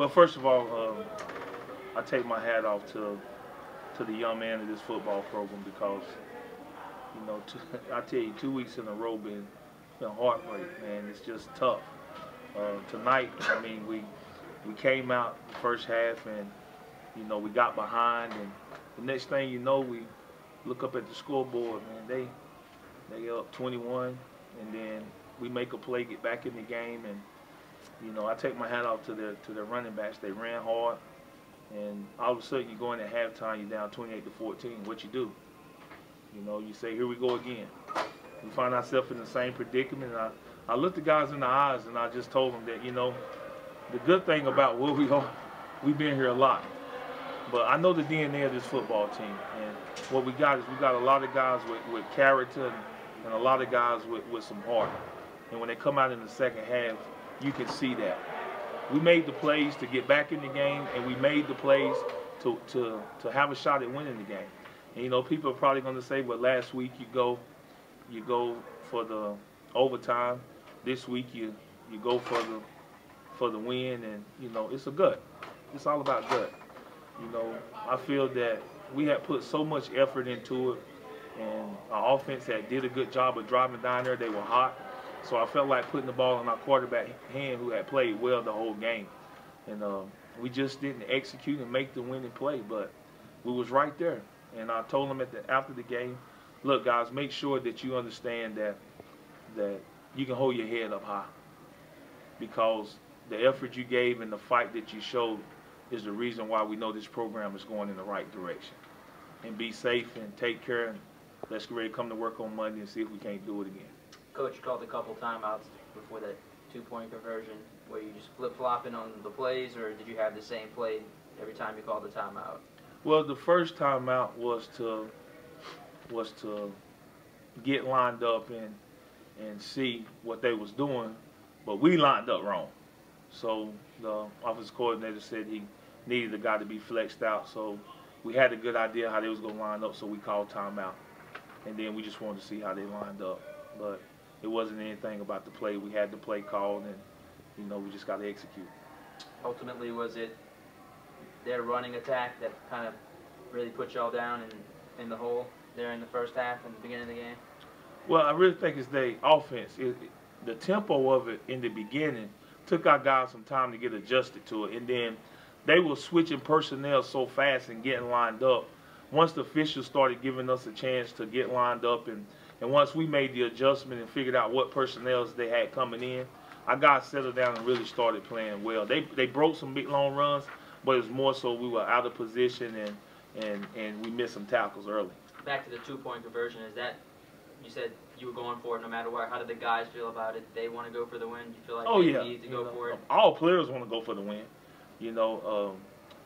Well, first of all, I take my hat off to the young man of this football program because, you know, I tell you, 2 weeks in a row been heartbreak, man. It's just tough. Tonight, I mean, we came out the first half and, you know, we got behind, and the next thing you know, we look up at the scoreboard, man. They up 21, and then we make a play, get back in the game, and you know, I take my hat off to their running backs. They ran hard, and all of a sudden you go in at halftime, you're down 28-14. What you do? You know, you say, here we go again. We find ourselves in the same predicament. And I looked the guys in the eyes, and I just told them that, you know, the good thing about where we are, we've been here a lot. But I know the DNA of this football team, and what we got is we got a lot of guys with character and a lot of guys with some heart. And when they come out in the second half, you can see that. We made the plays to get back in the game, and we made the plays to have a shot at winning the game. And you know, people are probably going to say, well, last week you go for the overtime. This week you go for the win, and you know, it's a gut. It's all about gut. You know, I feel that we had put so much effort into it, and our offense did a good job of driving down there. They were hot. So I felt like putting the ball in our quarterback hand, who had played well the whole game. And we just didn't execute and make the winning play, but we was right there. And I told them after the game, look, guys, make sure that you understand that you can hold your head up high, because the effort you gave and the fight that you showed is the reason why we know this program is going in the right direction. And be safe and take care, and let's get ready to come to work on Monday and see if we can't do it again. Coach, you called a couple timeouts before that two-point conversion. Were you just flip-flopping on the plays, or did you have the same play every time you called the timeout? Well, the first timeout was to get lined up and see what they was doing, but we lined up wrong. So the offensive coordinator said he needed a guy to be flexed out. So we had a good idea how they was going to line up, so we called timeout. And then we just wanted to see how they lined up. But it wasn't anything about the play. We had the play called, and, you know, we just got to execute. Ultimately, was it their running attack that kind of really put y'all down in the hole there in the first half and the beginning of the game? Well, I really think it's their offense. The tempo of it in the beginning took our guys some time to get adjusted to it, and then they were switching personnel so fast and getting lined up. Once the officials started giving us a chance to get lined up, and once we made the adjustment and figured out what personnels they had coming in, our guys settled down and really started playing well. They broke some big long runs, but it was more so we were out of position and we missed some tackles early. Back to the two-point conversion, is that, you said you were going for it no matter what. How did the guys feel about it? They want to go for the win? Do you feel like they need to go for it? All players want to go for the win. You know,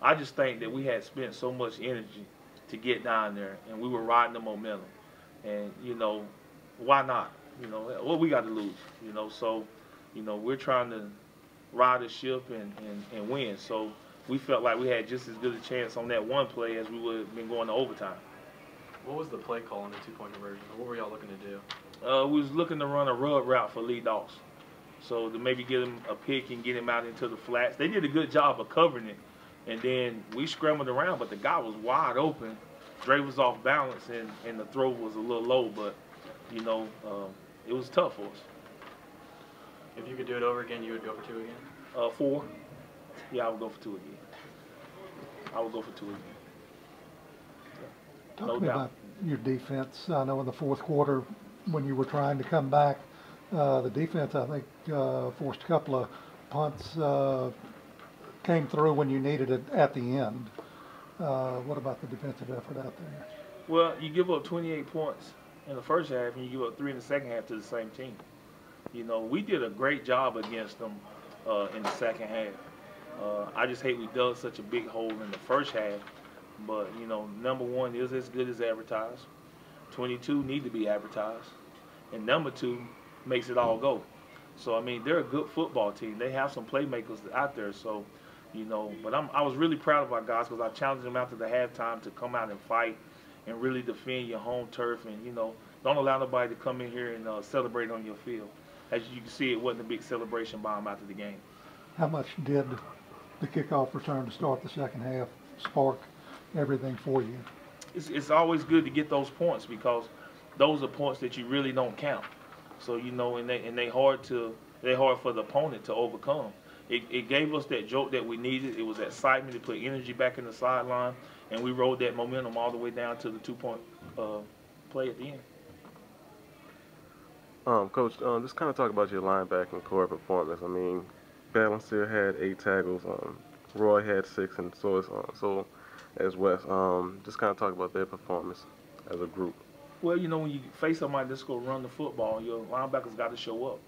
I just think that we had spent so much energy to get down there, and we were riding the momentum. And, you know, why not? You know, what we got to lose? You know, so, you know, we're trying to ride the ship and win. So we felt like we had just as good a chance on that one play as we would have been going to overtime. What was the play call on the two-point conversion? What were y'all looking to do? We was looking to run a rub route for Lee Dawson. So to maybe get him a pick and get him out into the flats. They did a good job of covering it. And then we scrambled around, but the guy was wide open. Dre was off balance, and the throw was a little low, but, you know, it was tough for us. If you could do it over again, you would go for two again? 4. Yeah, I would go for 2 again. I would go for 2 again. Yeah. Talk to me about your defense. I know in the fourth quarter when you were trying to come back, the defense, I think, forced a couple of punts, came through when you needed it at the end. What about the defensive effort out there? Well, you give up 28 points in the first half, and you give up 3 in the second half to the same team. You know, we did a great job against them in the second half. I just hate we dug such a big hole in the first half. But, you know, number 1 is as good as advertised. 22 need to be advertised. And number 2 makes it all go. So, I mean, they're a good football team. They have some playmakers out there. So, you know, but I was really proud of our guys because I challenged them after the halftime to come out and fight and really defend your home turf. And, you know, don't allow nobody to come in here and celebrate on your field. As you can see, it wasn't a big celebration by them after the game. How much did the kickoff return to start the second half spark everything for you? It's always good to get those points because those are points that you really don't count. So you know, and they hard for the opponent to overcome. It gave us that jolt that we needed. It was excitement to put energy back in the sideline, and we rode that momentum all the way down to the 2-point play at the end. Coach, just kind of talk about your linebacking core performance. I mean, Balancer had 8 tackles. Roy had 6, and so as Wes. Just kind of talk about their performance as a group. Well, you know, when you face somebody that's going to run the football, your linebackers got to show up.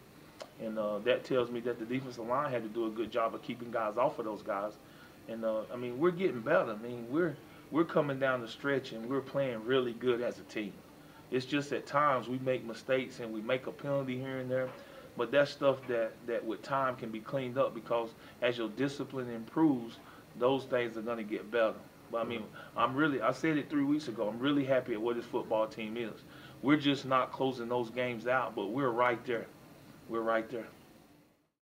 And that tells me that the defensive line had to do a good job of keeping guys off of those guys. And, I mean, we're getting better. I mean, we're coming down the stretch, and we're playing really good as a team. It's just at times we make mistakes and we make a penalty here and there. But that's stuff that with time can be cleaned up because as your discipline improves, those things are going to get better. But, I mean, I said it 3 weeks ago, I'm really happy at what this football team is. We're just not closing those games out, but we're right there. We're right there.